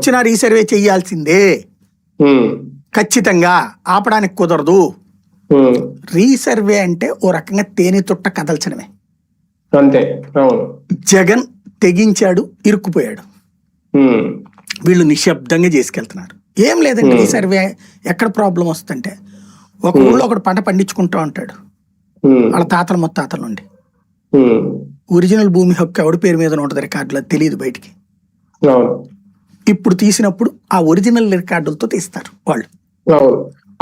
వచ్చిన రీసర్వే చేయాల్సిందే, ఖచ్చితంగా ఆపడానికి కుదరదు. రీసర్వే అంటే ఓ రకంగా తేనె తుట్ట కదల్చడమే. అంతే. జగన్ తెగించాడు, ఇరుక్కుపోయాడు. వీళ్ళు నిశ్శబ్దంగా చేసుకెళ్తున్నారు. ఏం లేదండి, రీసర్వే ఎక్కడ ప్రాబ్లం వస్తుందంటే, ఒక ఊళ్ళో ఒకడు పంట పండించుకుంటా ఉంటాడు, వాళ్ళ తాతల ముత్తాతల నుండి. ఒరిజినల్ భూమి హక్కు ఎవడి పేరు మీద ఉంటుంది రికార్డులో తెలియదు బయటికి. ఇప్పుడు తీసినప్పుడు ఆ ఒరిజినల్ రికార్డులతో తీస్తారు వాళ్ళు.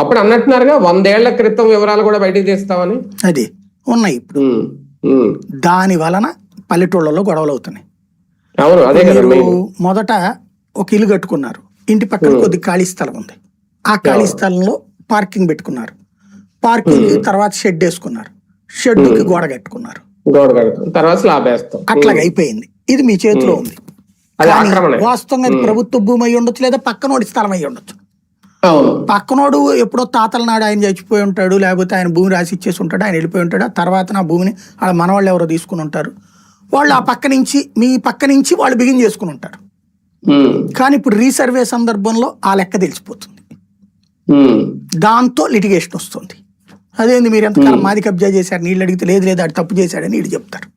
అప్పుడు అన్నట్టున్నారుగా 100 ఏళ్ల క్రితం వివరాలు కూడా బయటికి తీస్తామని. అది ఉన్నాయి ఇప్పుడు. దాని వలన పల్లెటూళ్ళలో గొడవలు అవుతున్నాయి. మీరు మొదట ఒక ఇల్లు కట్టుకున్నారు, ఇంటి పక్కన కొద్ది ఖాళీ స్థలం ఉంది, ఆ ఖాళీ స్థలంలో పార్కింగ్ పెట్టుకున్నారు, పార్కింగ్ తర్వాత షెడ్ వేసుకున్నారు, షెడ్కి గోడ కట్టుకున్నారు, తర్వాత స్లాబ్ వేస్తాం. అట్లాగే అయిపోయింది. ఇది మీ చేతిలో ఉంది. వాస్తవంగా అది ప్రభుత్వ భూమి అయి ఉండొచ్చు, లేదా పక్కనోడి స్థలం అయి ఉండొచ్చు. పక్కనోడు ఎప్పుడో తాతల నాడు ఆయన చచ్చిపోయి ఉంటాడు, లేకపోతే ఆయన భూమి రాసి ఇచ్చేసి ఉంటాడు, ఆయన వెళ్ళిపోయి ఉంటాడు. ఆ తర్వాత నా భూమిని వాళ్ళ మనవాళ్ళు ఎవరో తీసుకుని ఉంటారు. వాళ్ళు ఆ పక్క నుంచి మీ పక్క నుంచి వాళ్ళు బిగిన్ చేసుకుని ఉంటారు. కానీ ఇప్పుడు రీసర్వే సందర్భంలో ఆ లెక్క తెలిసిపోతుంది, దాంతో లిటిగేషన్ వస్తుంది. అదేంది మీరు ఎంతకాలం మాది కబ్జా చేశారు, నీళ్ళు అడిగితే లేదు లేదు అది తప్పు చేశాడని వీళ్ళు చెప్తారు.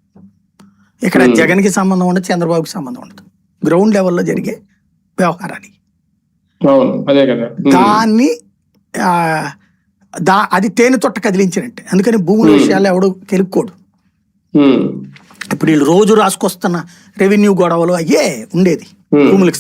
ఇక్కడ జగన్కి సంబంధం ఉండదు, చంద్రబాబుకి సంబంధం ఉండదు, గ్రౌండ్ లెవెల్లో జరిగే వ్యవహారానికి. దాన్ని అది తేనె తొట్ట కదిలించినట్టే. అందుకని భూముల విషయాల్లో ఎవడు కెలుక్కోడు. ఇప్పుడు వీళ్ళు రోజు రాసుకొస్తున్న రెవెన్యూ గొడవలు అయ్యే ఉండేది భూములకు.